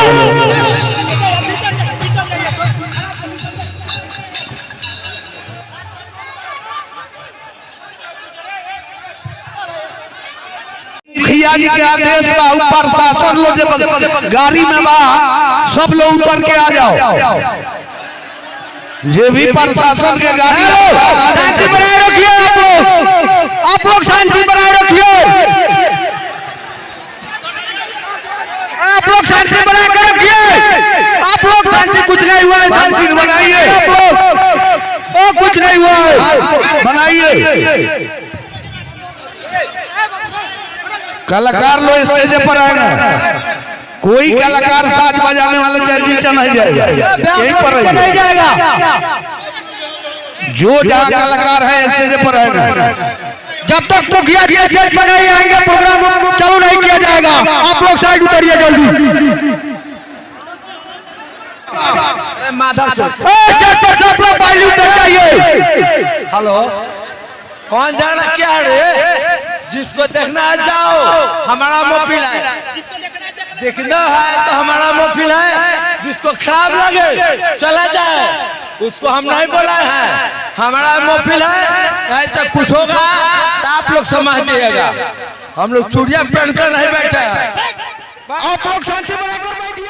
मुखिया जी के आदेश बा, ऊपर शासन लो जे गाड़ी में बा सब लोग उतर के आ जाओ। ये भी प्रशासन के गाड़ी शांति बनाए रखिए, आप लोग शांति बनाए रखिए, आप लोग शांति बना के रखिए, आप लोग शांति, कुछ नहीं हुआ है, शांति बनाइए, वो कुछ नहीं हुआ है, बनाइए। कलाकार लोग स्टेज पर आएगा, कोई कलाकार साज बजाने वाला चाहे नीचे नहीं जाएगा, यहीं पर नहीं जाएगा। जो जहाँ कलाकार है स्टेज पर रहेगा। जब तक मुखिया जी स्टेज पर नहीं आएंगे प्रोग्राम चालू नहीं किया जाएगा। आप लोग साइड उतरिए जल्दी। माधव चौक सब लोग पहले उतर जाइए। हेलो, कौन जाना क्या रे? जिसको देखना है जाओ, हमारा मोबाइल है, देखना है तो हमारा मोबाइल है। जिसको खराब लगे चला जाए, उसको हम नहीं बोला है, हमारा मोबाइल है। नहीं तो कुछ होगा तो आप लोग समझ जाइएगा। हम लोग चूड़िया पहन कर नहीं बैठे हैं। आप लोग शांति बनाकर बैठिए।